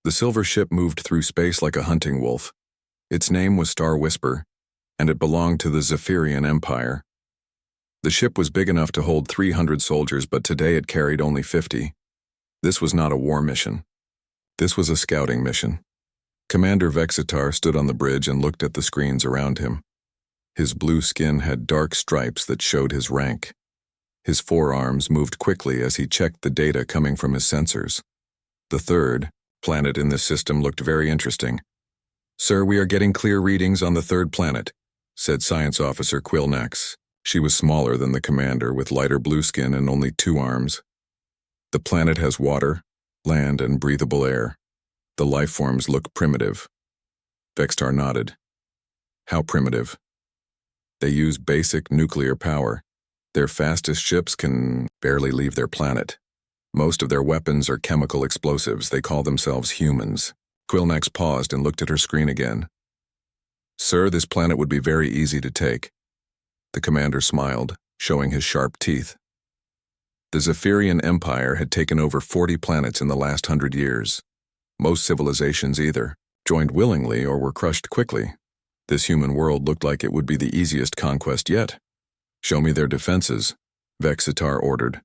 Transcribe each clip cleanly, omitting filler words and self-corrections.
The silver ship moved through space like a hunting wolf. Its name was Star Whisper, and it belonged to the Zephyrian Empire. The ship was big enough to hold 300 soldiers, but today it carried only 50. This was not a war mission. This was a scouting mission. Commander Vexitar stood on the bridge and looked at the screens around him. His blue skin had dark stripes that showed his rank. His forearms moved quickly as he checked the data coming from his sensors. The third planet in this system looked very interesting. "Sir, we are getting clear readings on the third planet," said Science Officer Quilnax. She was smaller than the commander, with lighter blue skin and only 2 arms. "The planet has water, land, and breathable air. The life forms look primitive." Vexitar nodded. "How primitive?" "They use basic nuclear power. Their fastest ships can barely leave their planet. Most of their weapons are chemical explosives. They call themselves humans." Quilnax paused and looked at her screen again. "Sir, this planet would be very easy to take." The commander smiled, showing his sharp teeth. The Zephyrian Empire had taken over 40 planets in the last 100 years. Most civilizations either joined willingly or were crushed quickly. This human world looked like it would be the easiest conquest yet. "Show me their defenses," Vexitar ordered.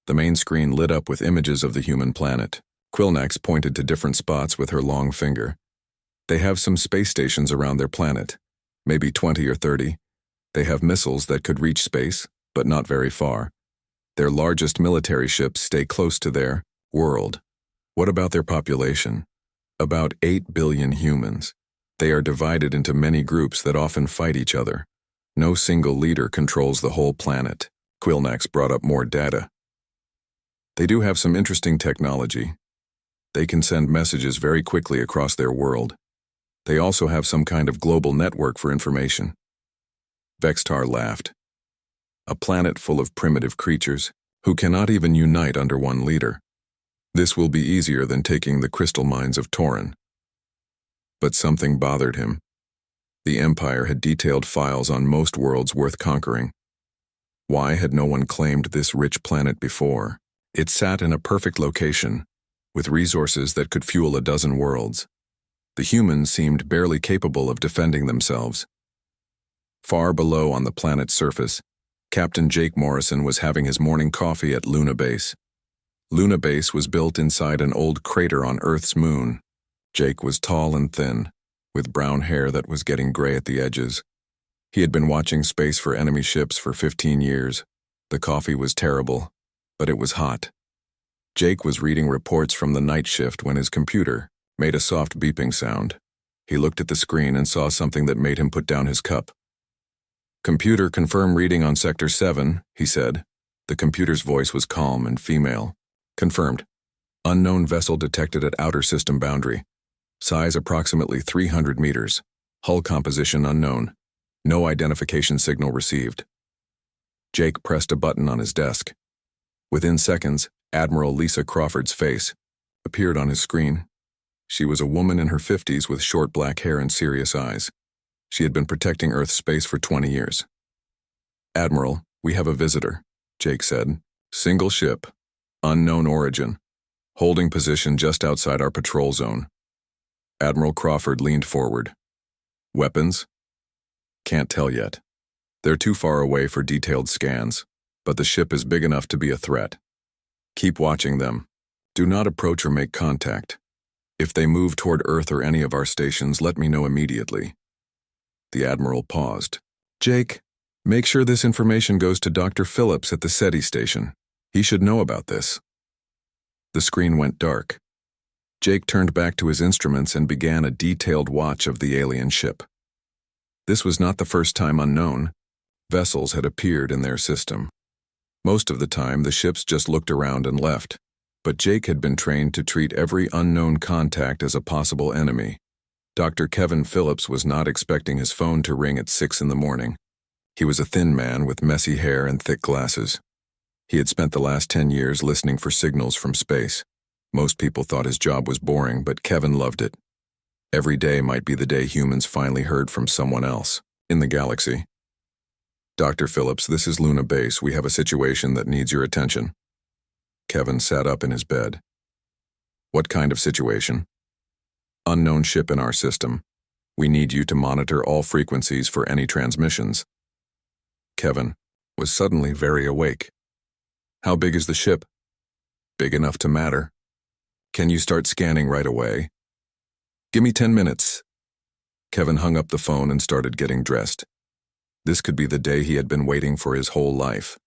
The main screen lit up with images of the human planet. Quilnax pointed to different spots with her long finger. "They have some space stations around their planet, maybe 20 or 30. They have missiles that could reach space, but not very far. Their largest military ships stay close to their world." "What about their population?" "About 8 billion humans. They are divided into many groups that often fight each other. No single leader controls the whole planet." Quilnax brought up more data. "They do have some interesting technology. They can send messages very quickly across their world. They also have some kind of global network for information." Vexitar laughed. "A planet full of primitive creatures who cannot even unite under one leader. This will be easier than taking the crystal mines of Torin." But something bothered him. The Empire had detailed files on most worlds worth conquering. Why had no one claimed this rich planet before? It sat in a perfect location, with resources that could fuel a dozen worlds. The humans seemed barely capable of defending themselves. Far below on the planet's surface, Captain Jake Morrison was having his morning coffee at Luna Base. Luna Base was built inside an old crater on Earth's moon. Jake was tall and thin, with brown hair that was getting gray at the edges. He had been watching space for enemy ships for 15 years. The coffee was terrible, but it was hot. Jake was reading reports from the night shift when his computer made a soft beeping sound. He looked at the screen and saw something that made him put down his cup. "Computer, confirm reading on Sector 7, he said. The computer's voice was calm and female. "Confirmed. Unknown vessel detected at outer system boundary. Size approximately 300 meters. Hull composition unknown. No identification signal received." Jake pressed a button on his desk. Within seconds, Admiral Lisa Crawford's face appeared on his screen. She was a woman in her 50s with short black hair and serious eyes. She had been protecting Earth's space for 20 years. "Admiral, we have a visitor," Jake said. "Single ship. Unknown origin. Holding position just outside our patrol zone." Admiral Crawford leaned forward. "Weapons?" "Can't tell yet. They're too far away for detailed scans, but the ship is big enough to be a threat. Keep watching them. Do not approach or make contact. If they move toward Earth or any of our stations, let me know immediately." The Admiral paused. "Jake, make sure this information goes to Dr. Phillips at the SETI station. He should know about this." The screen went dark. Jake turned back to his instruments and began a detailed watch of the alien ship. This was not the first time unknown vessels had appeared in their system. Most of the time, the ships just looked around and left, but Jake had been trained to treat every unknown contact as a possible enemy. Dr. Kevin Phillips was not expecting his phone to ring at 6 in the morning. He was a thin man with messy hair and thick glasses. He had spent the last 10 years listening for signals from space. Most people thought his job was boring, but Kevin loved it. Every day might be the day humans finally heard from someone else in the galaxy. "Dr. Phillips, this is Luna Base. We have a situation that needs your attention." Kevin sat up in his bed. "What kind of situation?" Unknown ship in our system. We need you to monitor all frequencies for any transmissions. Kevin was suddenly very awake. How big is the ship? Big enough to matter. Can you start scanning right away? Give me 10 minutes. Kevin hung up the phone and started getting dressed. This could be the day he had been waiting for his whole life.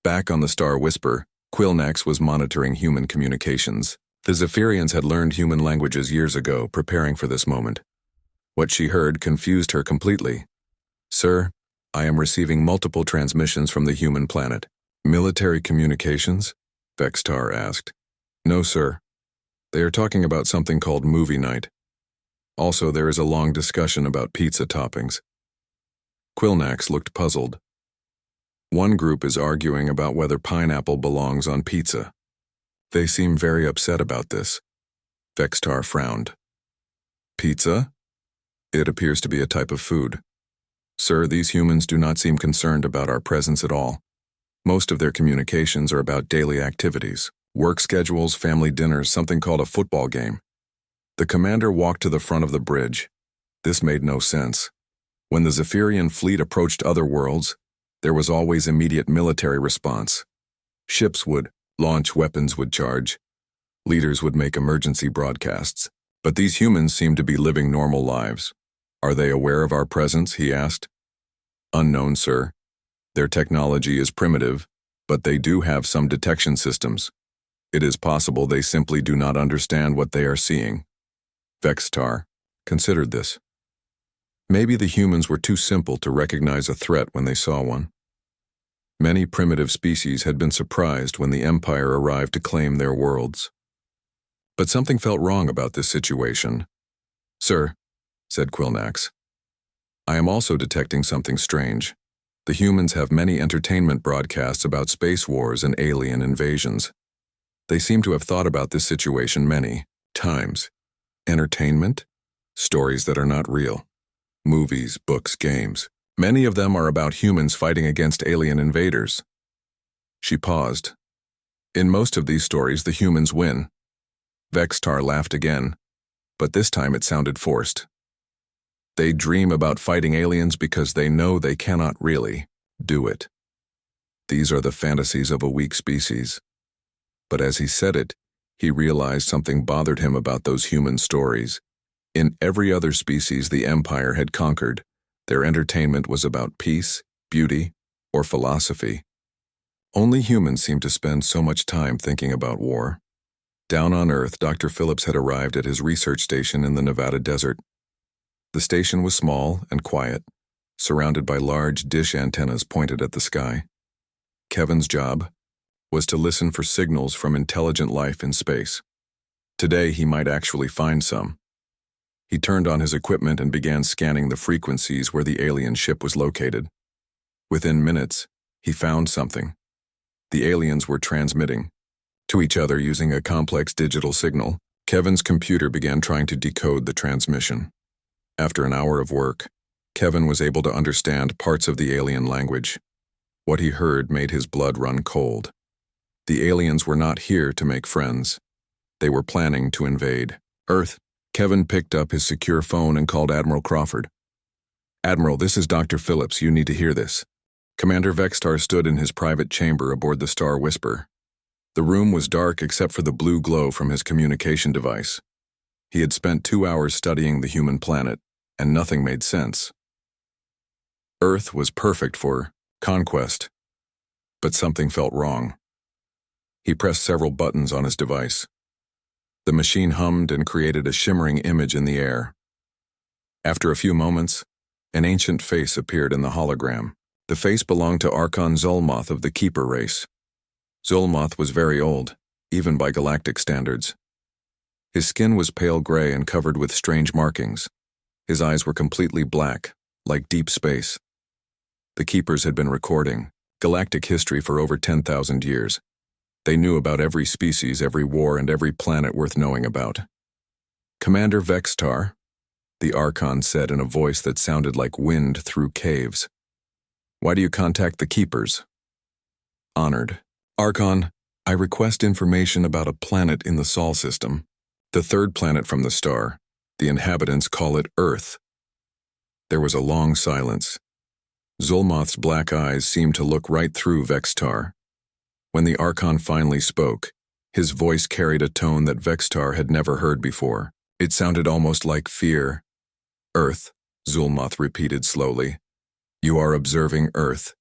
Back on the Star Whisper, Quillnax was monitoring human communications. The Zephyrians had learned human languages years ago, preparing for this moment. What she heard confused her completely. Sir, I am receiving multiple transmissions from the human planet. Military communications? Vextar asked. No, sir. They are talking about something called movie night. Also, there is a long discussion about pizza toppings. Quillnax looked puzzled. One group is arguing about whether pineapple belongs on pizza. They seem very upset about this. Vextar frowned. Pizza? It appears to be a type of food. Sir, these humans do not seem concerned about our presence at all. Most of their communications are about daily activities, work schedules, family dinners, something called a football game. The commander walked to the front of the bridge. This made no sense. When the Zephyrian fleet approached other worlds, there was always immediate military response. Ships would launch, weapons would charge. Leaders would make emergency broadcasts. But these humans seem to be living normal lives. Are they aware of our presence? He asked. Unknown, sir. Their technology is primitive, but they do have some detection systems. It is possible they simply do not understand what they are seeing. Vextar considered this. Maybe the humans were too simple to recognize a threat when they saw one. Many primitive species had been surprised when the Empire arrived to claim their worlds. But something felt wrong about this situation. Sir, said Quillnax, I am also detecting something strange. The humans have many entertainment broadcasts about space wars and alien invasions. They seem to have thought about this situation many times. Entertainment? Stories that are not real. Movies, books, games. Many of them are about humans fighting against alien invaders. She paused. In most of these stories, the humans win. Vextar laughed again, but this time it sounded forced. They dream about fighting aliens because they know they cannot really do it. These are the fantasies of a weak species. But as he said it, he realized something bothered him about those human stories. In every other species the Empire had conquered, their entertainment was about peace, beauty, or philosophy. Only humans seemed to spend so much time thinking about war. Down on Earth, Dr. Phillips had arrived at his research station in the Nevada desert. The station was small and quiet, surrounded by large dish antennas pointed at the sky. Kevin's job was to listen for signals from intelligent life in space. Today, he might actually find some. He turned on his equipment and began scanning the frequencies where the alien ship was located. Within minutes, he found something. The aliens were transmitting to each other using a complex digital signal. Kevin's computer began trying to decode the transmission. After an hour of work, Kevin was able to understand parts of the alien language. What he heard made his blood run cold. The aliens were not here to make friends. They were planning to invade Earth. Kevin picked up his secure phone and called Admiral Crawford. Admiral, this is Dr. Phillips. You need to hear this. Commander Vextar stood in his private chamber aboard the Star Whisper. The room was dark except for the blue glow from his communication device. He had spent 2 hours studying the human planet, and nothing made sense. Earth was perfect for conquest, but something felt wrong. He pressed several buttons on his device. The machine hummed and created a shimmering image in the air. After a few moments, an ancient face appeared in the hologram. The face belonged to Archon Zulmoth of the Keeper race. Zulmoth was very old, even by galactic standards. His skin was pale gray and covered with strange markings. His eyes were completely black, like deep space. The Keepers had been recording galactic history for over 10,000 years. They knew about every species, every war, and every planet worth knowing about. Commander Vextar, the Archon said in a voice that sounded like wind through caves. Why do you contact the Keepers? Honored. Archon, I request information about a planet in the Sol system. The third planet from the star. The inhabitants call it Earth. There was a long silence. Zulmoth's black eyes seemed to look right through Vextar. When the Archon finally spoke, his voice carried a tone that Vextar had never heard before. It sounded almost like fear. Earth, Zulmoth repeated slowly. You are observing Earth.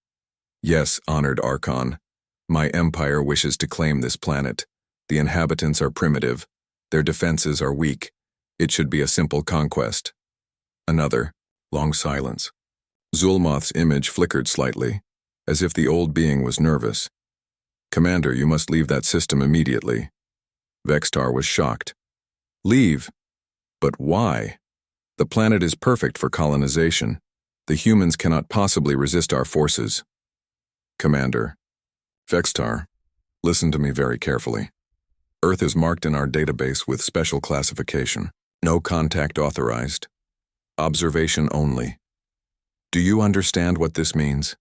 Yes, honored Archon. My empire wishes to claim this planet. The inhabitants are primitive. Their defenses are weak. It should be a simple conquest. Another long silence. Zulmoth's image flickered slightly, as if the old being was nervous. Commander, you must leave that system immediately. Vextar was shocked. Leave? But why? The planet is perfect for colonization. The humans cannot possibly resist our forces. Commander. Vextar, listen to me very carefully. Earth is marked in our database with special classification. No contact authorized. Observation only. Do you understand what this means?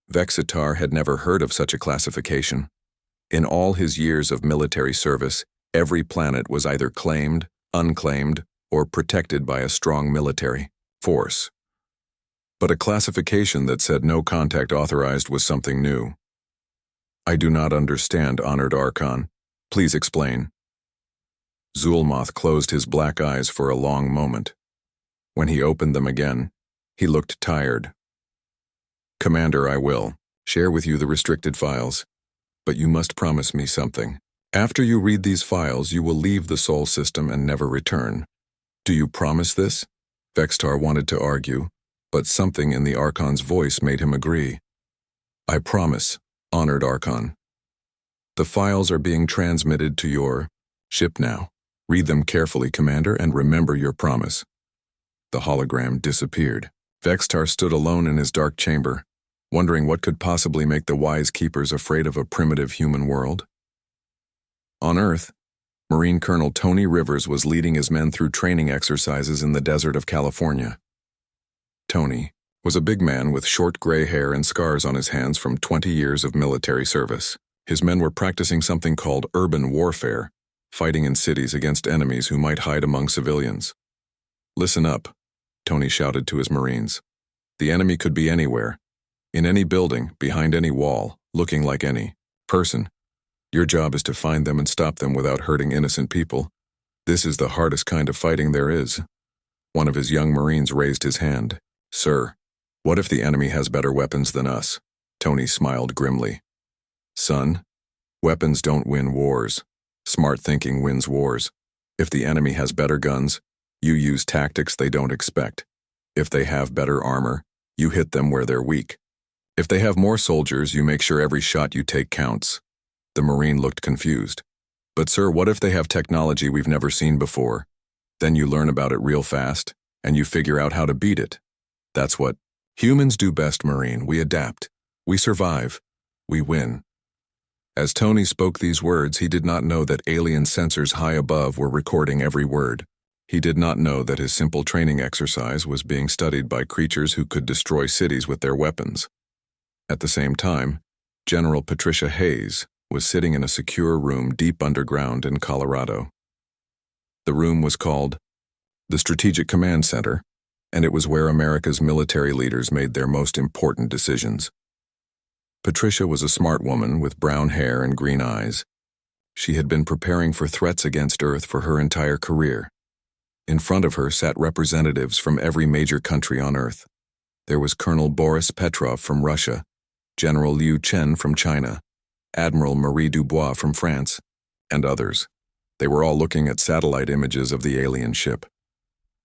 Vexitar had never heard of such a classification. In all his years of military service, every planet was either claimed, unclaimed, or protected by a strong military force. But a classification that said no contact authorized was something new. I do not understand, honored Archon. Please explain. Zulmoth closed his black eyes for a long moment. When he opened them again, he looked tired. Commander, I will share with you the restricted files, but you must promise me something. After you read these files, you will leave the Sol system and never return. Do you promise this? Vextar wanted to argue, but something in the Archon's voice made him agree. I promise, honored Archon. The files are being transmitted to your ship now. Read them carefully, Commander, and remember your promise. The hologram disappeared. Vextar stood alone in his dark chamber, wondering what could possibly make the wise keepers afraid of a primitive human world. On Earth, Marine Colonel Tony Rivers was leading his men through training exercises in the desert of California. Tony was a big man with short gray hair and scars on his hands from 20 years of military service. His men were practicing something called urban warfare, fighting in cities against enemies who might hide among civilians. Listen up, Tony shouted to his Marines. The enemy could be anywhere, in any building, behind any wall, looking like any person. Your job is to find them and stop them without hurting innocent people. This is the hardest kind of fighting there is. One of his young Marines raised his hand. Sir, what if the enemy has better weapons than us? Tony smiled grimly. Son, weapons don't win wars. Smart thinking wins wars. If the enemy has better guns, you use tactics they don't expect. If they have better armor, you hit them where they're weak. If they have more soldiers, you make sure every shot you take counts. The Marine looked confused. But sir, what if they have technology we've never seen before? Then you learn about it real fast, and you figure out how to beat it. That's what humans do best, Marine. We adapt. We survive. We win. As Tony spoke these words, he did not know that alien sensors high above were recording every word. He did not know that his simple training exercise was being studied by creatures who could destroy cities with their weapons. At the same time, General Patricia Hayes was sitting in a secure room deep underground in Colorado. The room was called the Strategic Command Center, and it was where America's military leaders made their most important decisions. Patricia was a smart woman with brown hair and green eyes. She had been preparing for threats against Earth for her entire career. In front of her sat representatives from every major country on Earth. There was Colonel Boris Petrov from Russia, General Liu Chen from China, Admiral Marie Dubois from France, and others. They were all looking at satellite images of the alien ship.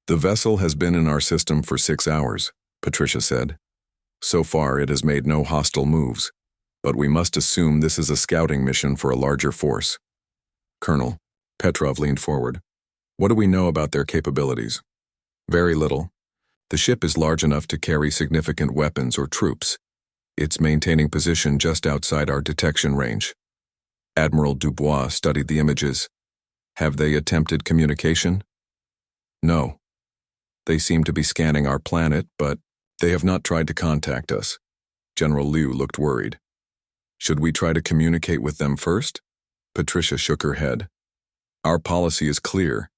The vessel has been in our system for 6 hours, Patricia said. So far, it has made no hostile moves, but we must assume this is a scouting mission for a larger force. Colonel, Petrov leaned forward. What do we know about their capabilities? Very little. The ship is large enough to carry significant weapons or troops. It's maintaining position just outside our detection range. Admiral Dubois studied the images. Have they attempted communication? No. They seem to be scanning our planet, but they have not tried to contact us. General Liu looked worried. Should we try to communicate with them first? Patricia shook her head. Our policy is clear.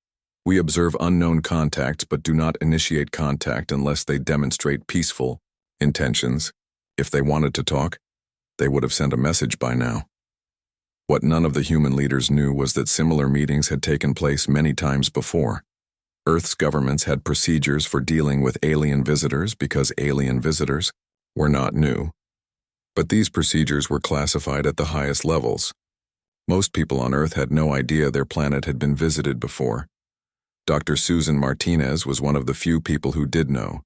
We observe unknown contacts but do not initiate contact unless they demonstrate peaceful intentions. If they wanted to talk, they would have sent a message by now. What none of the human leaders knew was that similar meetings had taken place many times before. Earth's governments had procedures for dealing with alien visitors because alien visitors were not new. But these procedures were classified at the highest levels. Most people on Earth had no idea their planet had been visited before. Dr. Susan Martinez was one of the few people who did know.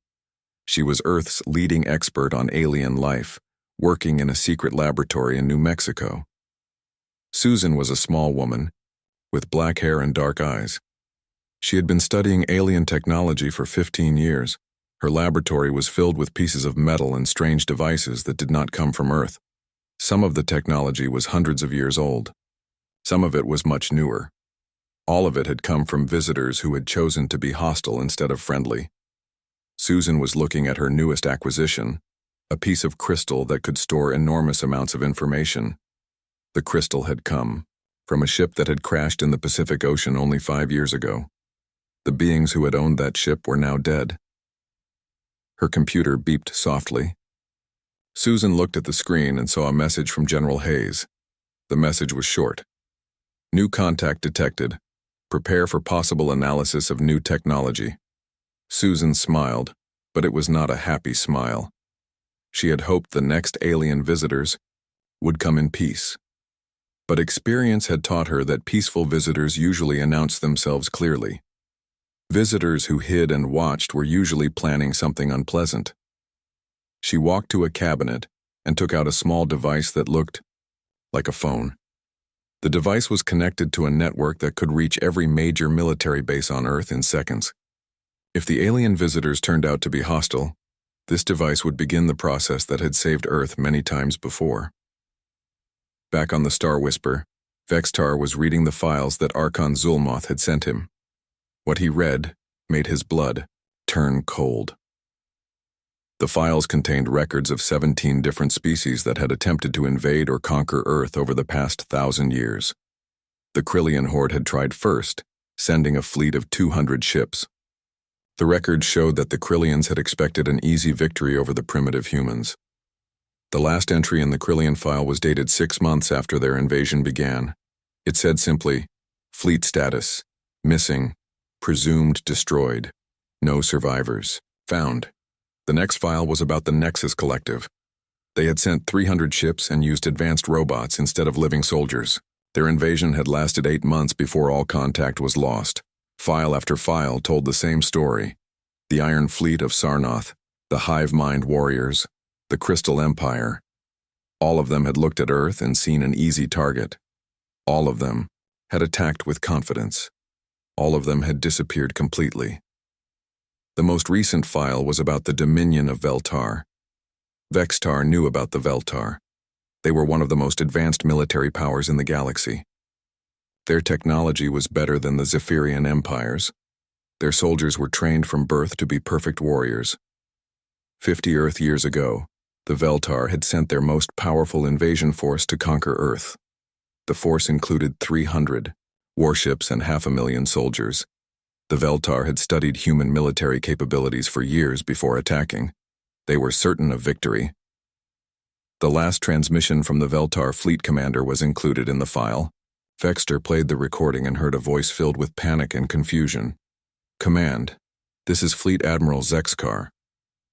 She was Earth's leading expert on alien life, working in a secret laboratory in New Mexico. Susan was a small woman, with black hair and dark eyes. She had been studying alien technology for 15 years. Her laboratory was filled with pieces of metal and strange devices that did not come from Earth. Some of the technology was hundreds of years old. Some of it was much newer. All of it had come from visitors who had chosen to be hostile instead of friendly. Susan was looking at her newest acquisition, a piece of crystal that could store enormous amounts of information. The crystal had come from a ship that had crashed in the Pacific Ocean only 5 years ago. The beings who had owned that ship were now dead. Her computer beeped softly. Susan looked at the screen and saw a message from General Hayes. The message was short. New contact detected. Prepare for possible analysis of new technology. Susan smiled, but it was not a happy smile. She had hoped the next alien visitors would come in peace. But experience had taught her that peaceful visitors usually announce themselves clearly. Visitors who hid and watched were usually planning something unpleasant. She walked to a cabinet and took out a small device that looked like a phone. The device was connected to a network that could reach every major military base on Earth in seconds. If the alien visitors turned out to be hostile, this device would begin the process that had saved Earth many times before. Back on the Star Whisper, Vextar was reading the files that Archon Zulmoth had sent him. What he read made his blood turn cold. The files contained records of 17 different species that had attempted to invade or conquer Earth over the past 1,000 years. The Krillian horde had tried first, sending a fleet of 200 ships. The records showed that the Krillians had expected an easy victory over the primitive humans. The last entry in the Krillian file was dated 6 months after their invasion began. It said simply, "Fleet status, missing, presumed destroyed, no survivors, found." The next file was about the Nexus Collective. They had sent 300 ships and used advanced robots instead of living soldiers. Their invasion had lasted 8 months before all contact was lost. File after file told the same story. The Iron Fleet of Sarnoth, the Hive Mind Warriors, the Crystal Empire. All of them had looked at Earth and seen an easy target. All of them had attacked with confidence. All of them had disappeared completely. The most recent file was about the Dominion of Veltar. Vextar knew about the Veltar. They were one of the most advanced military powers in the galaxy. Their technology was better than the Zephyrian empires. Their soldiers were trained from birth to be perfect warriors. 50 Earth years ago, the Veltar had sent their most powerful invasion force to conquer Earth. The force included 300 warships and 500,000 soldiers. The Veltar had studied human military capabilities for years before attacking. They were certain of victory. The last transmission from the Veltar fleet commander was included in the file. Vextar played the recording and heard a voice filled with panic and confusion. "Command, this is Fleet Admiral Zexkar.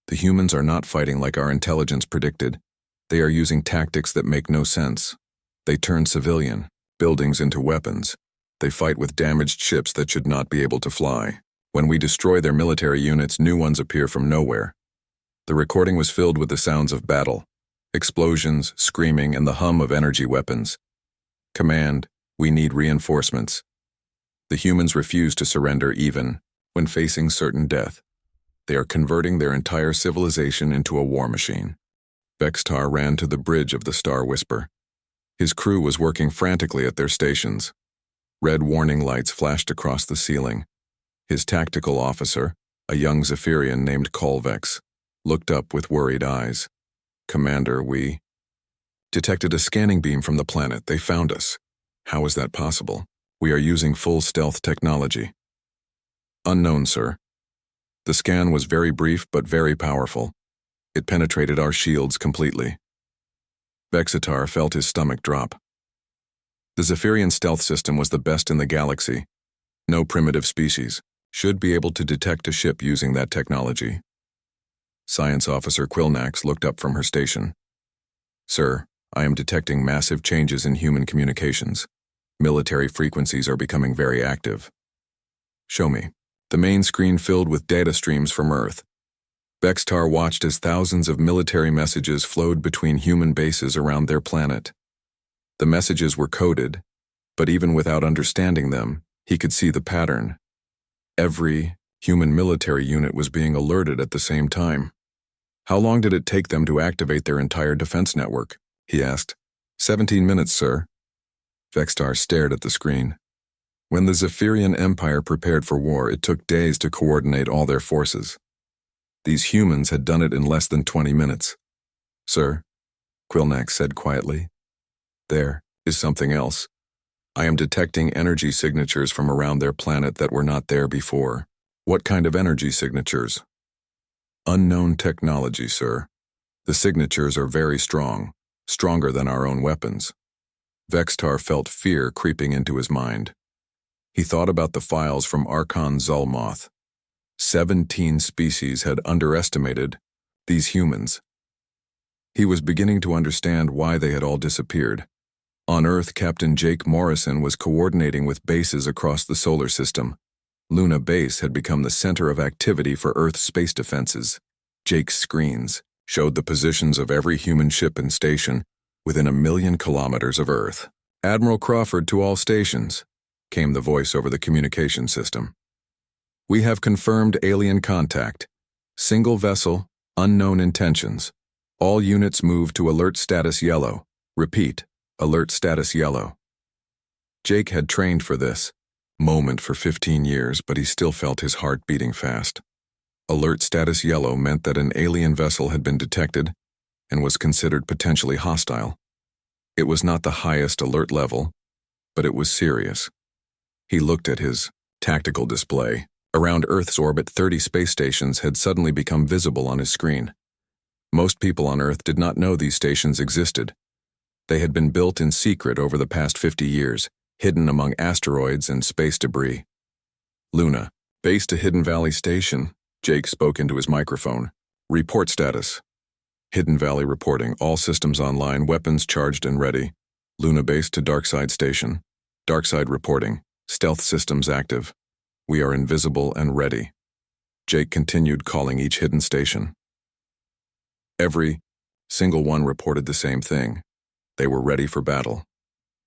The humans are not fighting like our intelligence predicted. They are using tactics that make no sense. They turn civilian buildings into weapons. They fight with damaged ships that should not be able to fly. When we destroy their military units, new ones appear from nowhere." The recording was filled with the sounds of battle, explosions, screaming, and the hum of energy weapons. "Command, we need reinforcements." The humans refuse to surrender even when facing certain death. They are converting their entire civilization into a war machine. Vextar ran to the bridge of the Star Whisper. His crew was working frantically at their stations. Red warning lights flashed across the ceiling. His tactical officer, a young Zephyrian named Kolvex, looked up with worried eyes. "Commander, we detected a scanning beam from the planet. They found us." "How is that possible?" We are using full stealth technology. Unknown, sir. The scan was very brief but very powerful. It penetrated our shields completely. Vexitar felt his stomach drop. The Zephyrian stealth system was the best in the galaxy. No primitive species should be able to detect a ship using that technology. Science Officer Quilnax looked up from her station. Sir, I am detecting massive changes in human communications. Military frequencies are becoming very active. Show me. The main screen filled with data streams from Earth. Vexitar watched as thousands of military messages flowed between human bases around their planet. The messages were coded, but even without understanding them, he could see the pattern. Every human military unit was being alerted at the same time. How long did it take them to activate their entire defense network? He asked. 17 minutes, sir. Vexitar stared at the screen. When the Zephyrian Empire prepared for war, it took days to coordinate all their forces. These humans had done it in less than 20 minutes. Sir, Quilnax said quietly, there is something else. I am detecting energy signatures from around their planet that were not there before. What kind of energy signatures? Unknown technology, sir. The signatures are very strong, stronger than our own weapons. Vexitar felt fear creeping into his mind. He thought about the files from Archon Zulmoth. 17 species had underestimated these humans. He was beginning to understand why they had all disappeared. On Earth, Captain Jake Morrison was coordinating with bases across the solar system. Luna Base had become the center of activity for Earth's space defenses. Jake's screens showed the positions of every human ship and station within 1,000,000 kilometers of Earth. Admiral Crawford to all stations, came the voice over the communication system. We have confirmed alien contact. Single vessel, unknown intentions. All units move to alert status yellow. Repeat, alert status yellow. Jake had trained for this moment for 15 years, but he still felt his heart beating fast. Alert status yellow meant that an alien vessel had been detected and was considered potentially hostile. It was not the highest alert level, but it was serious. He looked at his tactical display. Around Earth's orbit, 30 space stations had suddenly become visible on his screen. Most people on Earth did not know these stations existed. They had been built in secret over the past 50 years, hidden among asteroids and space debris. Luna, base to Hidden Valley Station, Jake spoke into his microphone. Report status. Hidden Valley reporting, all systems online, weapons charged and ready. Luna base to Darkside Station. Darkside reporting, stealth systems active. We are invisible and ready. Jake continued calling each hidden station. Every single one reported the same thing. They were ready for battle.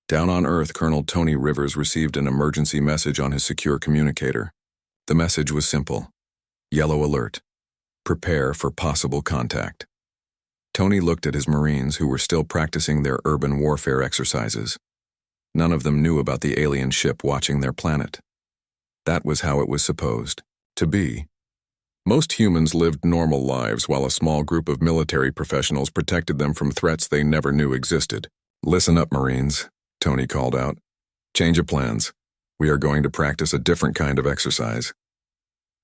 Down on Earth, Colonel Tony Rivers received an emergency message on his secure communicator. The message was simple. Yellow alert. Prepare for possible contact. Tony looked at his Marines who were still practicing their urban warfare exercises. None of them knew about the alien ship watching their planet. That was how it was supposed to be. Most humans lived normal lives while a small group of military professionals protected them from threats they never knew existed. Listen up, Marines, Tony called out. Change of plans. We are going to practice a different kind of exercise.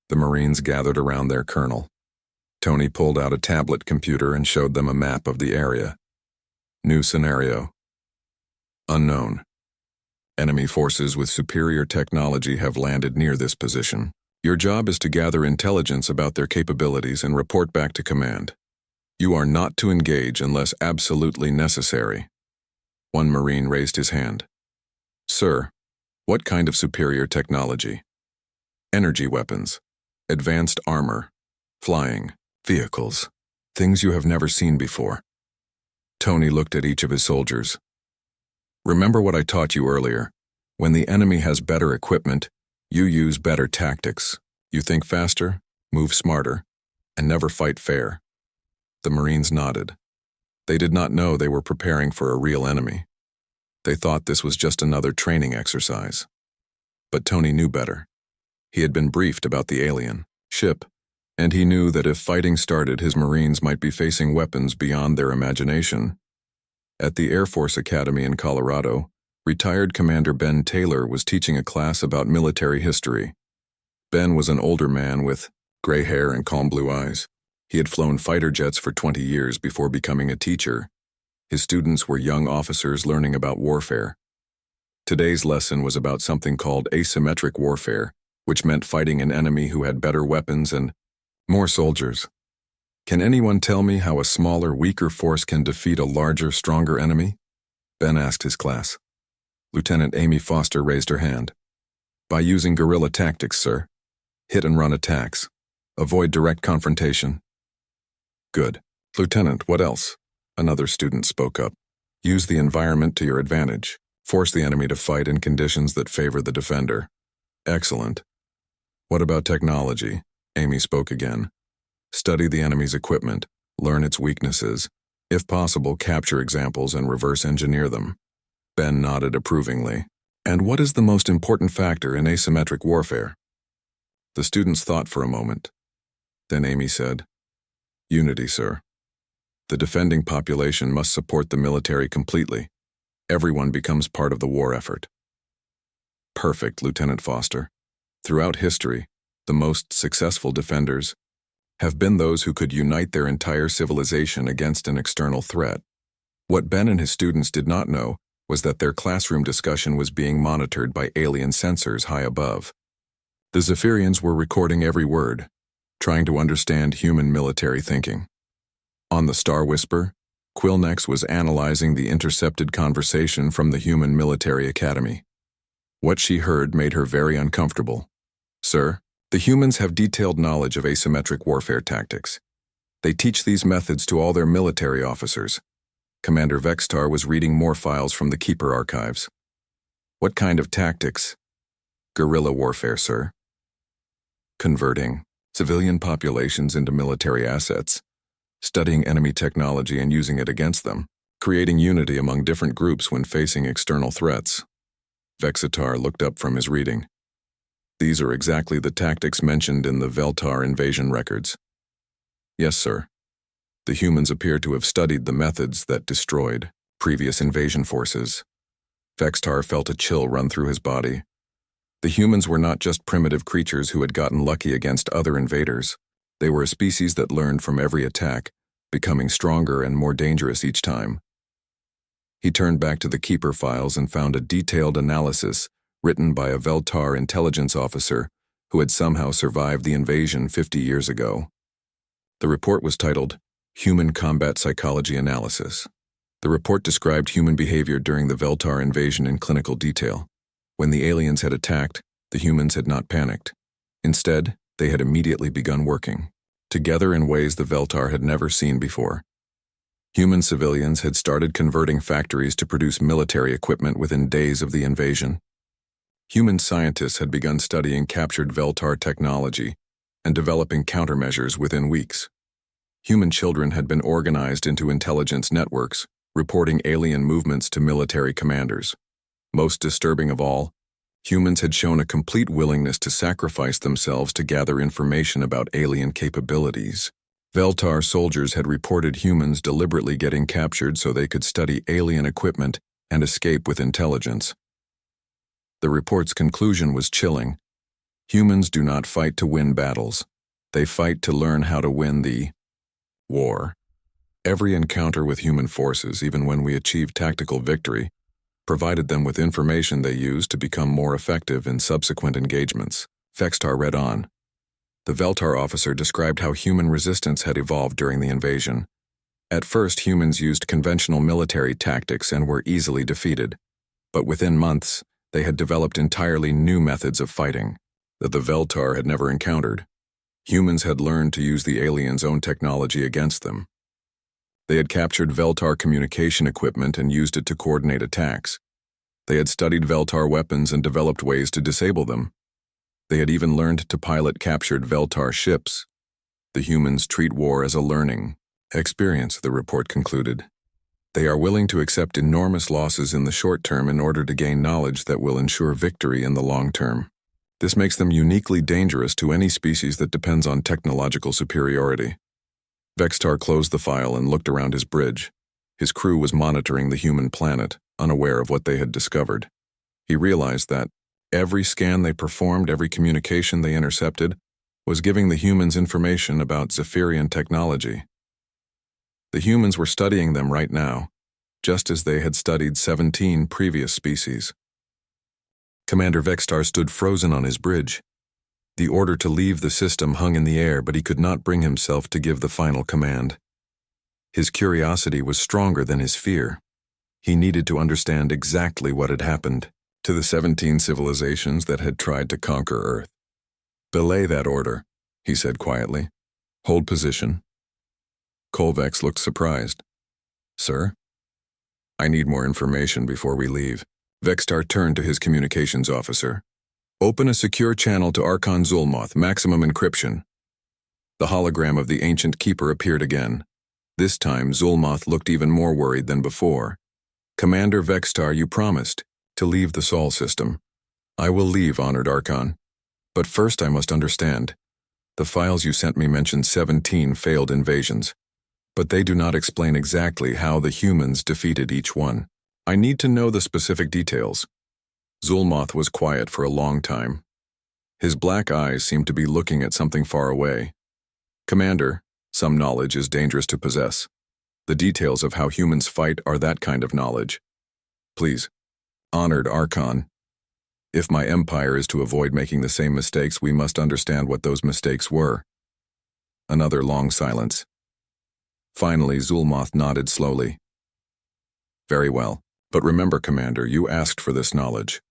The Marines gathered around their colonel. Tony pulled out a tablet computer and showed them a map of the area. New scenario. Unknown. Enemy forces with superior technology have landed near this position. Your job is to gather intelligence about their capabilities and report back to command. You are not to engage unless absolutely necessary. One Marine raised his hand. Sir, what kind of superior technology? Energy weapons, advanced armor, flying, vehicles, things you have never seen before. Tony looked at each of his soldiers. Remember what I taught you earlier. When the enemy has better equipment, you use better tactics. You think faster, move smarter, and never fight fair. The Marines nodded. They did not know they were preparing for a real enemy. They thought this was just another training exercise. But Tony knew better. He had been briefed about the alien ship, and he knew that if fighting started, his Marines might be facing weapons beyond their imagination. At the Air Force Academy in Colorado, Retired Commander Ben Taylor was teaching a class about military history. Ben was an older man with gray hair and calm blue eyes. He had flown fighter jets for 20 years before becoming a teacher. His students were young officers learning about warfare. Today's lesson was about something called asymmetric warfare, which meant fighting an enemy who had better weapons and more soldiers. Can anyone tell me how a smaller, weaker force can defeat a larger, stronger enemy? Ben asked his class. Lieutenant Amy Foster raised her hand. By using guerrilla tactics, sir. Hit-and-run attacks. Avoid direct confrontation. Good. Lieutenant, what else? Another student spoke up. Use the environment to your advantage. Force the enemy to fight in conditions that favor the defender. Excellent. What about technology? Amy spoke again. Study the enemy's equipment. Learn its weaknesses. If possible, capture examples and reverse engineer them. Ben nodded approvingly. And what is the most important factor in asymmetric warfare? The students thought for a moment. Then Amy said, Unity, sir. The defending population must support the military completely. Everyone becomes part of the war effort. Perfect, Lieutenant Foster. Throughout history, the most successful defenders have been those who could unite their entire civilization against an external threat. What Ben and his students did not know was that their classroom discussion was being monitored by alien sensors high above. The Zephyrians were recording every word, trying to understand human military thinking. On the Star Whisper, Quillnex was analyzing the intercepted conversation from the Human Military Academy. What she heard made her very uncomfortable. Sir, the humans have detailed knowledge of asymmetric warfare tactics. They teach these methods to all their military officers. Commander Vextar was reading more files from the Keeper archives. What kind of tactics? Guerrilla warfare, sir. Converting civilian populations into military assets, studying enemy technology and using it against them, creating unity among different groups when facing external threats. Vexitar looked up from his reading. These are exactly the tactics mentioned in the Veltar invasion records. Yes, sir. The humans appear to have studied the methods that destroyed previous invasion forces. Vextar felt a chill run through his body. The humans were not just primitive creatures who had gotten lucky against other invaders. They were a species that learned from every attack, becoming stronger and more dangerous each time. He turned back to the Keeper files and found a detailed analysis written by a Veltar intelligence officer who had somehow survived the invasion 50 years ago. The report was titled, Human Combat Psychology Analysis. The report described human behavior during the Veltar invasion in clinical detail. When the aliens had attacked, the humans had not panicked. Instead, they had immediately begun working together in ways the Veltar had never seen before. Human civilians had started converting factories to produce military equipment within days of the invasion. Human scientists had begun studying captured Veltar technology and developing countermeasures within weeks. Human children had been organized into intelligence networks, reporting alien movements to military commanders. Most disturbing of all, humans had shown a complete willingness to sacrifice themselves to gather information about alien capabilities. Veltar soldiers had reported humans deliberately getting captured so they could study alien equipment and escape with intelligence. The report's conclusion was chilling. Humans do not fight to win battles. They fight to learn how to win the war. Every encounter with human forces, even when we achieved tactical victory, provided them with information they used to become more effective in subsequent engagements. Vextar read on. The Veltar officer described how human resistance had evolved during the invasion. At first, humans used conventional military tactics and were easily defeated. But within months, they had developed entirely new methods of fighting that the Veltar had never encountered. Humans had learned to use the aliens' own technology against them. They had captured Veltar communication equipment and used it to coordinate attacks. They had studied Veltar weapons and developed ways to disable them. They had even learned to pilot captured Veltar ships. The humans treat war as a learning experience, the report concluded. They are willing to accept enormous losses in the short term in order to gain knowledge that will ensure victory in the long term. This makes them uniquely dangerous to any species that depends on technological superiority. Vextar closed the file and looked around his bridge. His crew was monitoring the human planet, unaware of what they had discovered. He realized that every scan they performed, every communication they intercepted, was giving the humans information about Zephyrian technology. The humans were studying them right now, just as they had studied 17 previous species. Commander Vextar stood frozen on his bridge. The order to leave the system hung in the air, but he could not bring himself to give the final command. His curiosity was stronger than his fear. He needed to understand exactly what had happened to the 17 civilizations that had tried to conquer Earth. "Belay that order," he said quietly. "Hold position." Kolvex looked surprised. "Sir?" "I need more information before we leave." Vextar turned to his communications officer. "Open a secure channel to Archon Zulmoth, maximum encryption." The hologram of the ancient keeper appeared again. This time, Zulmoth looked even more worried than before. "Commander Vextar, you promised to leave the Sol system." "I will leave, Honored Archon. But first I must understand. The files you sent me mention 17 failed invasions, but they do not explain exactly how the humans defeated each one. I need to know the specific details." Zulmoth was quiet for a long time. His black eyes seemed to be looking at something far away. "Commander, some knowledge is dangerous to possess. The details of how humans fight are that kind of knowledge. Please, Honored Archon, if my empire is to avoid making the same mistakes, we must understand what those mistakes were." Another long silence. Finally, Zulmoth nodded slowly. "Very well. But remember, Commander, you asked for this knowledge.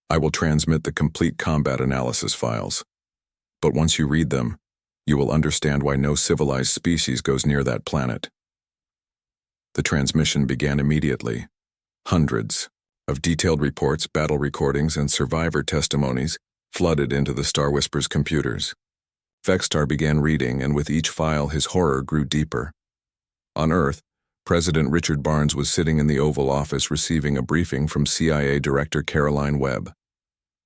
I will transmit the complete combat analysis files. But once you read them, you will understand why no civilized species goes near that planet." The transmission began immediately. Hundreds of detailed reports, battle recordings, and survivor testimonies flooded into the Star Whisper's computers. Vextar began reading, and with each file his horror grew deeper. On Earth, President Richard Barnes was sitting in the Oval Office receiving a briefing from CIA Director Caroline Webb.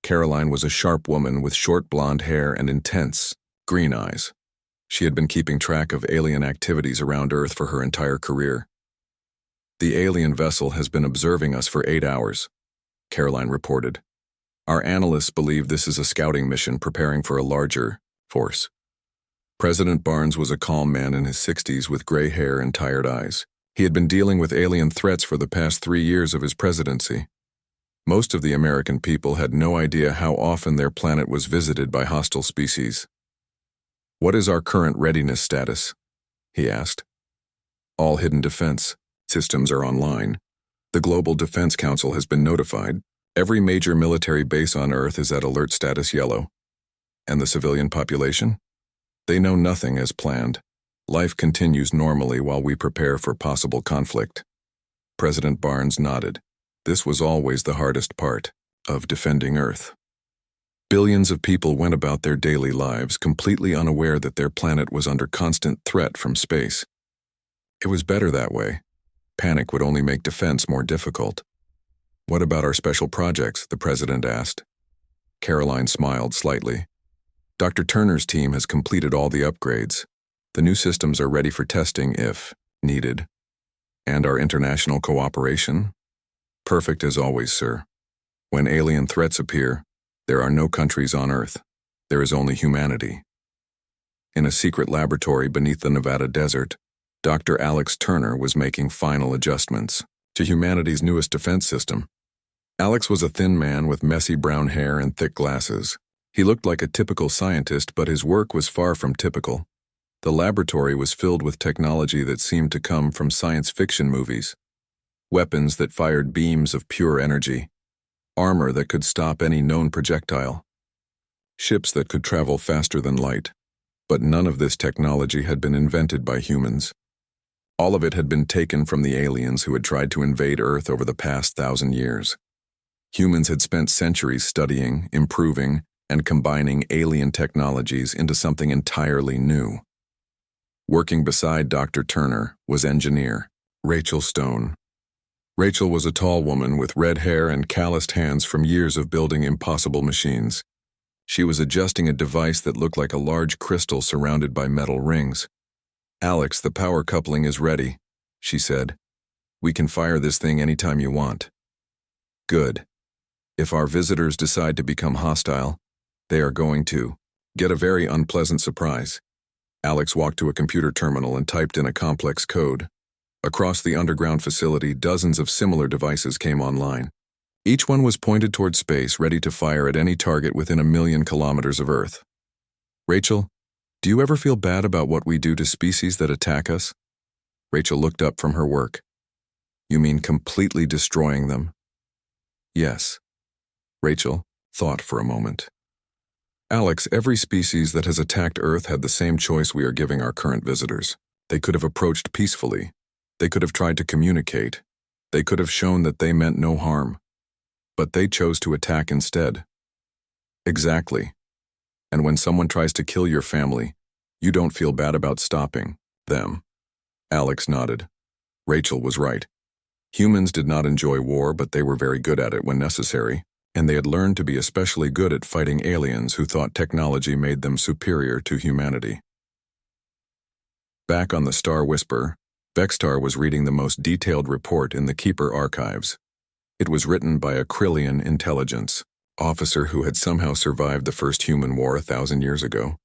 Caroline was a sharp woman with short blonde hair and intense, green eyes. She had been keeping track of alien activities around Earth for her entire career. "The alien vessel has been observing us for 8 hours, Caroline reported. "Our analysts believe this is a scouting mission preparing for a larger force." President Barnes was a calm man in his 60s with gray hair and tired eyes. He had been dealing with alien threats for the past 3 years of his presidency. Most of the American people had no idea how often their planet was visited by hostile species. "What is our current readiness status?" he asked. "All hidden defense systems are online. The Global Defense Council has been notified. Every major military base on Earth is at alert status yellow. And the civilian population? They know nothing as planned. Life continues normally while we prepare for possible conflict." President Barnes nodded. This was always the hardest part of defending Earth. Billions of people went about their daily lives completely unaware that their planet was under constant threat from space. It was better that way. Panic would only make defense more difficult. "What about our special projects?" the president asked. Caroline smiled slightly. "Dr. Turner's team has completed all the upgrades. The new systems are ready for testing if needed. And our international cooperation? Perfect as always, sir. When alien threats appear, there are no countries on Earth. There is only humanity." In a secret laboratory beneath the Nevada desert, Dr. Alex Turner was making final adjustments to humanity's newest defense system. Alex was a thin man with messy brown hair and thick glasses. He looked like a typical scientist, but his work was far from typical. The laboratory was filled with technology that seemed to come from science fiction movies. Weapons that fired beams of pure energy. Armor that could stop any known projectile. Ships that could travel faster than light. But none of this technology had been invented by humans. All of it had been taken from the aliens who had tried to invade Earth over the past 1,000 years. Humans had spent centuries studying, improving, and combining alien technologies into something entirely new. Working beside Dr. Turner was engineer Rachel Stone. Rachel was a tall woman with red hair and calloused hands from years of building impossible machines. She was adjusting a device that looked like a large crystal surrounded by metal rings. "Alex, the power coupling is ready," she said. "We can fire this thing anytime you want." Good. If our visitors decide to become hostile, they are going to get a very unpleasant surprise. Alex walked to a computer terminal and typed in a complex code. Across the underground facility, dozens of similar devices came online. Each one was pointed toward space, ready to fire at any target within 1,000,000 kilometers of Earth. Rachel, do you ever feel bad about what we do to species that attack us? Rachel looked up from her work. You mean completely destroying them? Yes. Rachel thought for a moment. Alex, every species that has attacked Earth had the same choice we are giving our current visitors. They could have approached peacefully. They could have tried to communicate. They could have shown that they meant no harm. But they chose to attack instead. Exactly. And when someone tries to kill your family, you don't feel bad about stopping them. Alex nodded. Rachel was right. Humans did not enjoy war, but they were very good at it when necessary, and they had learned to be especially good at fighting aliens who thought technology made them superior to humanity. Back on the Star Whisper, Vextar was reading the most detailed report in the Keeper archives. It was written by a Krillian intelligence officer who had somehow survived the first human war 1,000 years ago.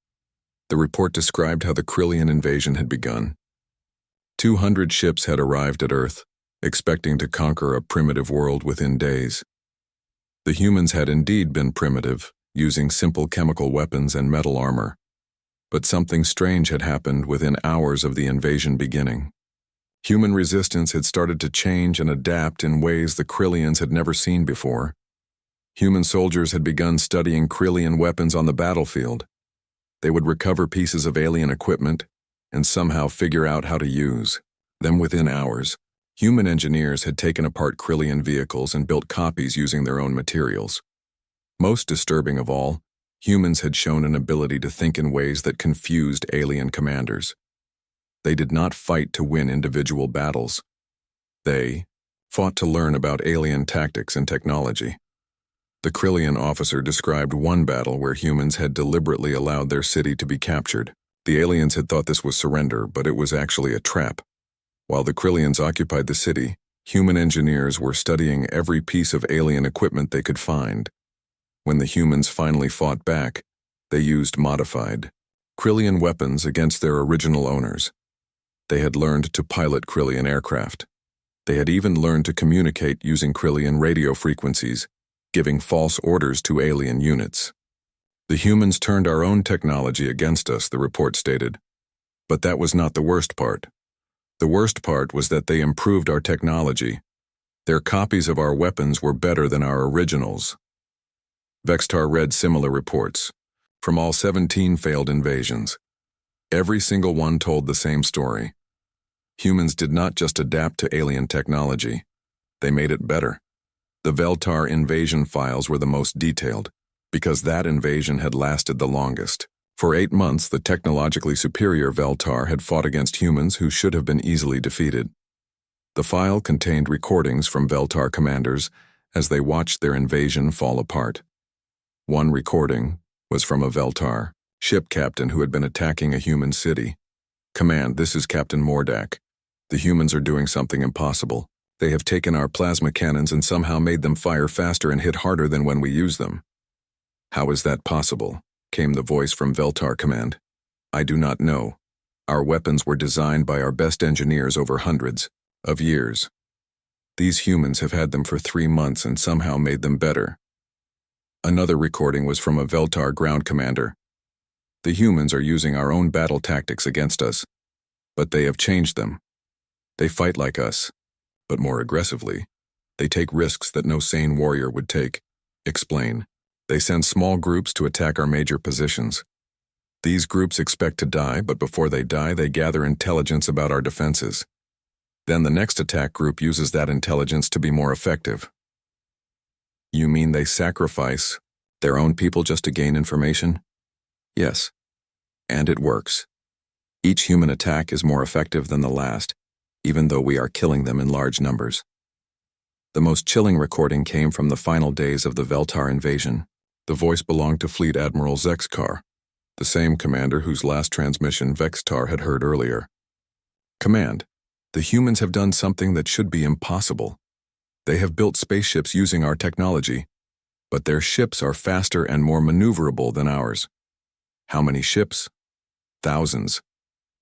The report described how the Krillian invasion had begun. 200 ships had arrived at Earth, expecting to conquer a primitive world within days. The humans had indeed been primitive, using simple chemical weapons and metal armor. But something strange had happened within hours of the invasion beginning. Human resistance had started to change and adapt in ways the Krillians had never seen before. Human soldiers had begun studying Krillian weapons on the battlefield. They would recover pieces of alien equipment and somehow figure out how to use them within hours. Human engineers had taken apart Krillian vehicles and built copies using their own materials. Most disturbing of all, humans had shown an ability to think in ways that confused alien commanders. They did not fight to win individual battles. They fought to learn about alien tactics and technology. The Krillian officer described one battle where humans had deliberately allowed their city to be captured. The aliens had thought this was surrender, but it was actually a trap. While the Krillians occupied the city, human engineers were studying every piece of alien equipment they could find. When the humans finally fought back, they used modified Krillian weapons against their original owners. They had learned to pilot Krillian aircraft. They had even learned to communicate using Krillian radio frequencies, giving false orders to alien units. The humans turned our own technology against us, the report stated. But that was not the worst part. The worst part was that they improved our technology. Their copies of our weapons were better than our originals. Vextar read similar reports from all 17 failed invasions. Every single one told the same story. Humans did not just adapt to alien technology. They made it better. The Veltar invasion files were the most detailed, because that invasion had lasted the longest. For 8 months, the technologically superior Veltar had fought against humans who should have been easily defeated. The file contained recordings from Veltar commanders as they watched their invasion fall apart. One recording was from a Veltar ship captain who had been attacking a human city. Command, this is Captain Mordak. The humans are doing something impossible. They have taken our plasma cannons and somehow made them fire faster and hit harder than when we use them. How is that possible? Came the voice from Veltar Command. I do not know. Our weapons were designed by our best engineers over hundreds of years. These humans have had them for 3 months and somehow made them better. Another recording was from a Veltar ground commander. The humans are using our own battle tactics against us, but they have changed them. They fight like us, but more aggressively. They take risks that no sane warrior would take. Explain. They send small groups to attack our major positions. These groups expect to die, but before they die, they gather intelligence about our defenses. Then the next attack group uses that intelligence to be more effective. You mean they sacrifice their own people just to gain information? Yes. And it works. Each human attack is more effective than the last, even though we are killing them in large numbers. The most chilling recording came from the final days of the Veltar invasion. The voice belonged to Fleet Admiral Zexkar, the same commander whose last transmission Vextar had heard earlier. Command, the humans have done something that should be impossible. They have built spaceships using our technology, but their ships are faster and more maneuverable than ours. How many ships? Thousands.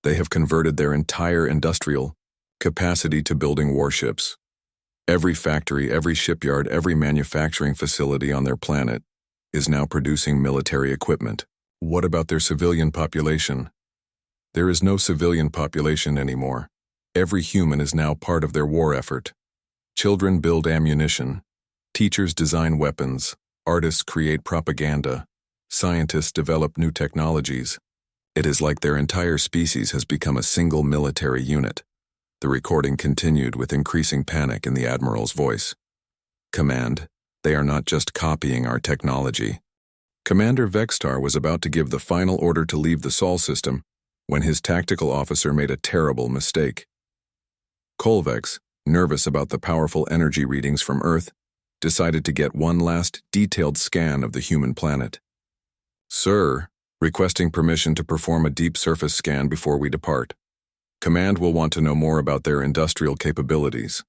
They have converted their entire industrial capacity to building warships. Every factory, every shipyard, every manufacturing facility on their planet is now producing military equipment. What about their civilian population? There is no civilian population anymore. Every human is now part of their war effort. Children build ammunition. Teachers design weapons. Artists create propaganda. Scientists develop new technologies. It is like their entire species has become a single military unit. The recording continued with increasing panic in the Admiral's voice. Command, they are not just copying our technology. Commander Vextar was about to give the final order to leave the Sol system when his tactical officer made a terrible mistake. Colvex, nervous about the powerful energy readings from Earth, decided to get one last detailed scan of the human planet. Sir, requesting permission to perform a deep surface scan before we depart. Command will want to know more about their industrial capabilities.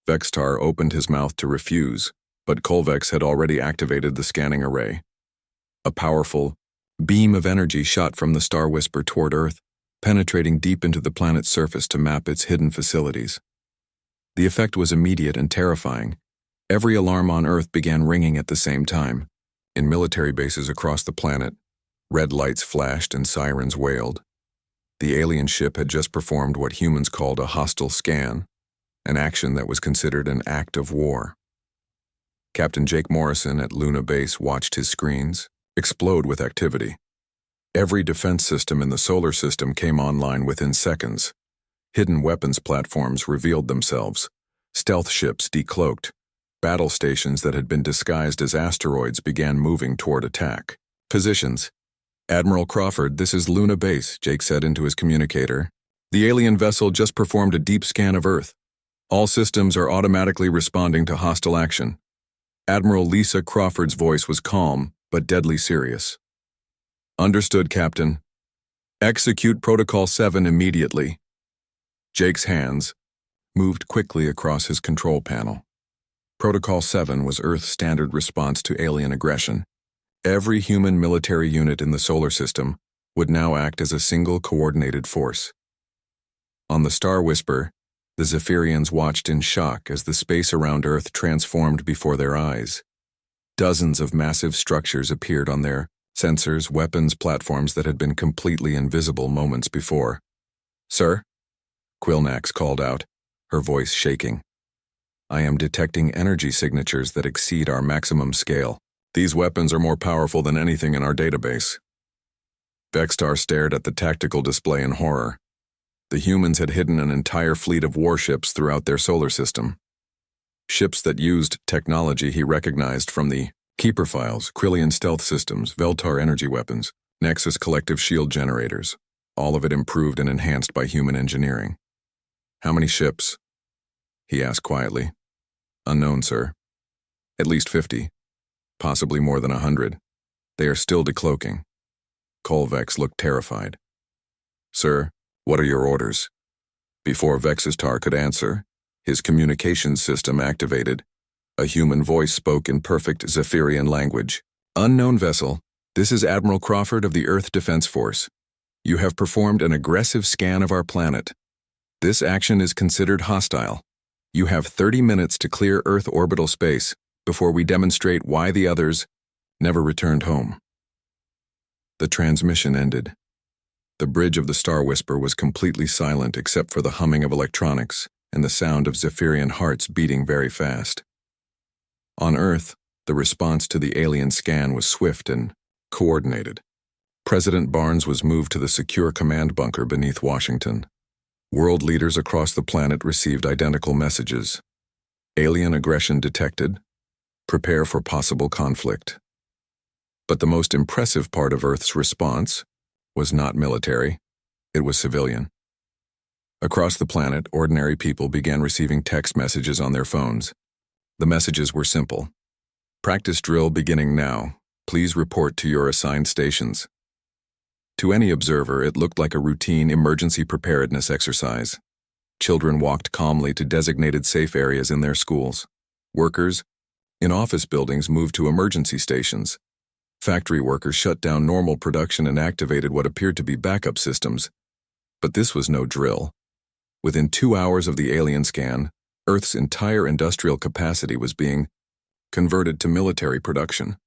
Vextar opened his mouth to refuse, but Colvex had already activated the scanning array. A powerful beam of energy shot from the Star Whisper toward Earth, penetrating deep into the planet's surface to map its hidden facilities. The effect was immediate and terrifying. Every alarm on Earth began ringing at the same time. In military bases across the planet, red lights flashed and sirens wailed. The alien ship had just performed what humans called a hostile scan, an action that was considered an act of war. Captain Jake Morrison at Luna Base watched his screens explode with activity. Every defense system in the solar system came online within seconds. Hidden weapons platforms revealed themselves. Stealth ships decloaked. Battle stations that had been disguised as asteroids began moving toward attack. Positions. Admiral Crawford, this is Luna Base, Jake said into his communicator. The alien vessel just performed a deep scan of Earth. All systems are automatically responding to hostile action. Admiral Lisa Crawford's voice was calm, but deadly serious. Understood, Captain. Execute Protocol 7 immediately. Jake's hands moved quickly across his control panel. Protocol 7 was Earth's standard response to alien aggression. Every human military unit in the solar system would now act as a single coordinated force. On the Star Whisper, the Zephyrians watched in shock as the space around Earth transformed before their eyes. Dozens of massive structures appeared on their sensors, weapons, platforms that had been completely invisible moments before. Sir? Quilnax called out, her voice shaking. I am detecting energy signatures that exceed our maximum scale. These weapons are more powerful than anything in our database. Vextar stared at the tactical display in horror. The humans had hidden an entire fleet of warships throughout their solar system. Ships that used technology he recognized from the Keeper files, Krillian stealth systems, Veltar energy weapons, Nexus collective shield generators, all of it improved and enhanced by human engineering. How many ships? He asked quietly. Unknown, sir. At least 50. Possibly more than 100. They are still decloaking. Colvex looked terrified. Sir, what are your orders? Before Vexistar could answer, his communications system activated. A human voice spoke in perfect Zephyrian language. Unknown vessel, this is Admiral Crawford of the Earth Defense Force. You have performed an aggressive scan of our planet. This action is considered hostile. You have 30 minutes to clear Earth orbital space before we demonstrate why the others never returned home. The transmission ended. The bridge of the Star Whisper was completely silent except for the humming of electronics and the sound of Zephyrian hearts beating very fast. On Earth, the response to the alien scan was swift and coordinated. President Barnes was moved to the secure command bunker beneath Washington. World leaders across the planet received identical messages. Alien aggression detected. Prepare for possible conflict. But the most impressive part of Earth's response was not military, it was civilian. Across the planet, ordinary people began receiving text messages on their phones. The messages were simple. Practice drill beginning now. Please report to your assigned stations. To any observer, it looked like a routine emergency preparedness exercise. Children walked calmly to designated safe areas in their schools. Workers in office buildings moved to emergency stations. Factory workers shut down normal production and activated what appeared to be backup systems. But this was no drill. Within 2 hours of the alien scan, Earth's entire industrial capacity was being converted to military production.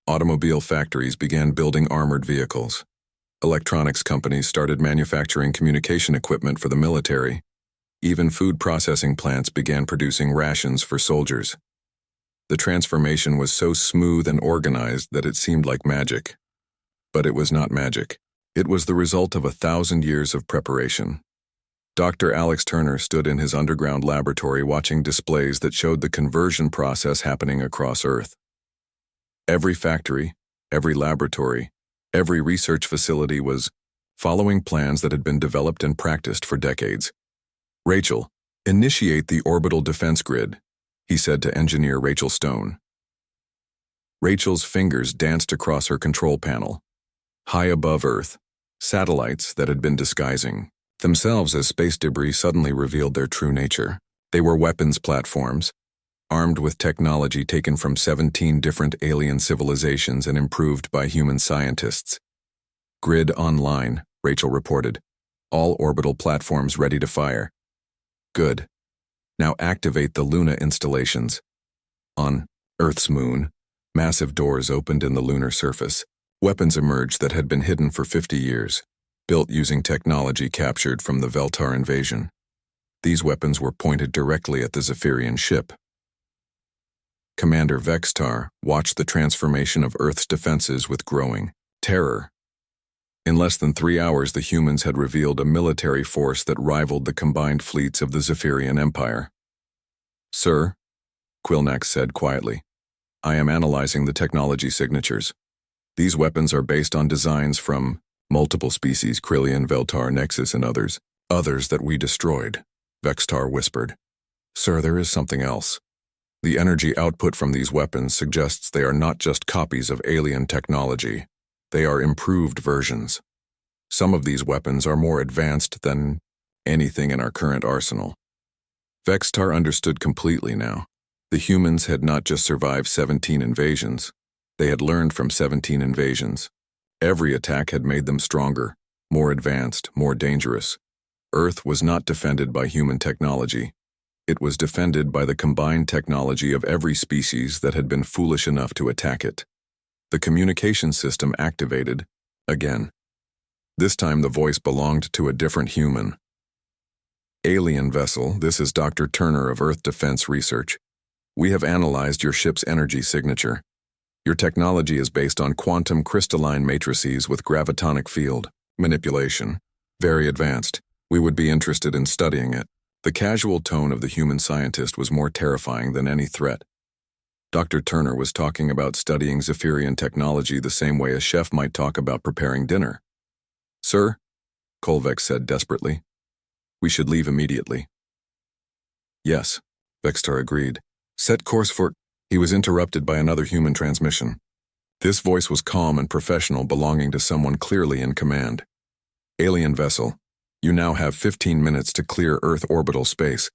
Automobile factories began building armored vehicles. Electronics companies started manufacturing communication equipment for the military. Even food processing plants began producing rations for soldiers. The transformation was so smooth and organized that it seemed like magic. But it was not magic. It was the result of 1,000 years of preparation. Dr. Alex Turner stood in his underground laboratory watching displays that showed the conversion process happening across Earth. Every factory, every laboratory, every research facility was following plans that had been developed and practiced for decades. "Rachel, initiate the orbital defense grid," he said to engineer Rachel Stone. Rachel's fingers danced across her control panel. High above Earth, satellites that had been disguising themselves as space debris suddenly revealed their true nature. They were weapons platforms, armed with technology taken from 17 different alien civilizations and improved by human scientists. "Grid online," Rachel reported. "All orbital platforms ready to fire." "Good. Now activate the Luna installations." On Earth's moon, massive doors opened in the lunar surface. Weapons emerged that had been hidden for 50 years, built using technology captured from the Veltar invasion. These weapons were pointed directly at the Zephyrian ship. Commander Vextar watched the transformation of Earth's defenses with growing terror. In less than 3 hours, the humans had revealed a military force that rivaled the combined fleets of the Zephyrian Empire. "Sir," Quilnax said quietly, "I am analyzing the technology signatures. These weapons are based on designs from multiple species, Krillian, Veltar, Nexus, and others that we destroyed," Vextar whispered. "Sir, there is something else. The energy output from these weapons suggests they are not just copies of alien technology. They are improved versions. Some of these weapons are more advanced than anything in our current arsenal." Vextar understood completely now. The humans had not just survived 17 invasions. They had learned from 17 invasions. Every attack had made them stronger, more advanced, more dangerous. Earth was not defended by human technology. It was defended by the combined technology of every species that had been foolish enough to attack it. The communication system activated, again. This time the voice belonged to a different human. "Alien vessel, this is Dr. Turner of Earth Defense Research. We have analyzed your ship's energy signature. Your technology is based on quantum crystalline matrices with gravitonic field manipulation. Very advanced. We would be interested in studying it." The casual tone of the human scientist was more terrifying than any threat. Dr. Turner was talking about studying Zephyrian technology the same way a chef might talk about preparing dinner. "Sir," Kolvex said desperately, "we should leave immediately." "Yes," Vextar agreed. "Set course for—" He was interrupted by another human transmission. This voice was calm and professional, belonging to someone clearly in command. "Alien vessel, you now have 15 minutes to clear Earth orbital space.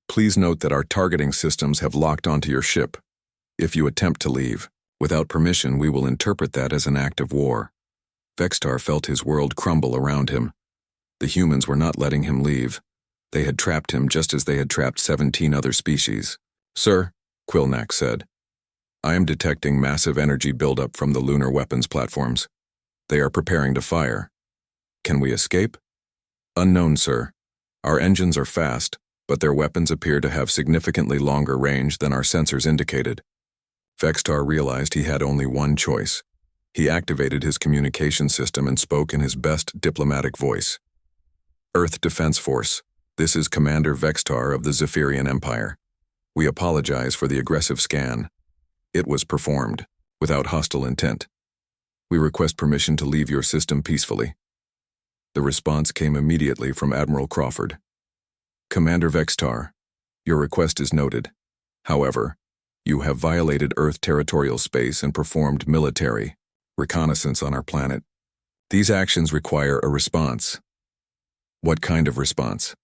Please note that our targeting systems have locked onto your ship. If you attempt to leave, without permission, we will interpret that as an act of war." Vextar felt his world crumble around him. The humans were not letting him leave. They had trapped him just as they had trapped 17 other species. "Sir," Quilnax said, "I am detecting massive energy buildup from the lunar weapons platforms. They are preparing to fire. Can we escape?" "Unknown, sir. Our engines are fast, but their weapons appear to have significantly longer range than our sensors indicated." Vextar realized he had only one choice. He activated his communication system and spoke in his best diplomatic voice. "Earth Defense Force, this is Commander Vextar of the Zephyrian Empire. We apologize for the aggressive scan. It was performed without hostile intent. We request permission to leave your system peacefully." The response came immediately from Admiral Crawford. "Commander Vextar, your request is noted. However, you have violated Earth territorial space and performed military reconnaissance on our planet. These actions require a response." "What kind of response?"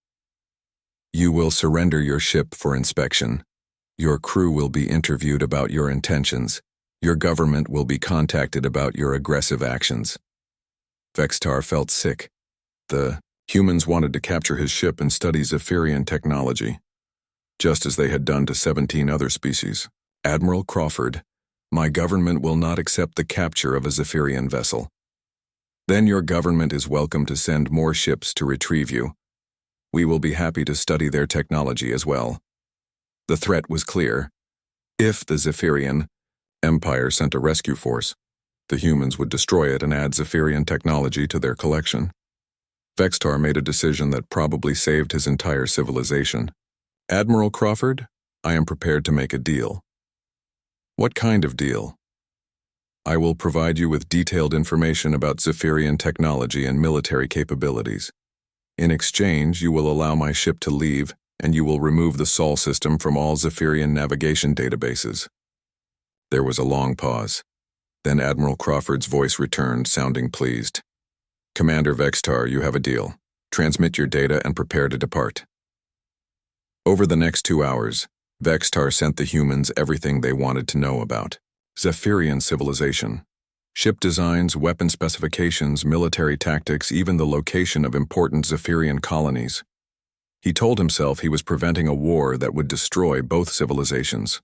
You will surrender your ship for inspection. Your crew will be interviewed about your intentions. Your government will be contacted about your aggressive actions. Vextar felt sick. The humans wanted to capture his ship and study Zephyrian technology, just as they had done to 17 other species. Admiral Crawford, my government will not accept the capture of a Zephyrian vessel. Then your government is welcome to send more ships to retrieve you. We will be happy to study their technology as well. The threat was clear. If the Zephyrian Empire sent a rescue force, the humans would destroy it and add Zephyrian technology to their collection. Vextar made a decision that probably saved his entire civilization. Admiral Crawford, I am prepared to make a deal. What kind of deal? I will provide you with detailed information about Zephyrian technology and military capabilities. In exchange, you will allow my ship to leave, and you will remove the Sol system from all Zephyrian navigation databases. There was a long pause. Then Admiral Crawford's voice returned, sounding pleased. Commander Vextar, you have a deal. Transmit your data and prepare to depart. Over the next 2 hours, Vextar sent the humans everything they wanted to know about Zephyrian civilization, ship designs, weapon specifications, military tactics, even the location of important Zephyrian colonies. He told himself he was preventing a war that would destroy both civilizations.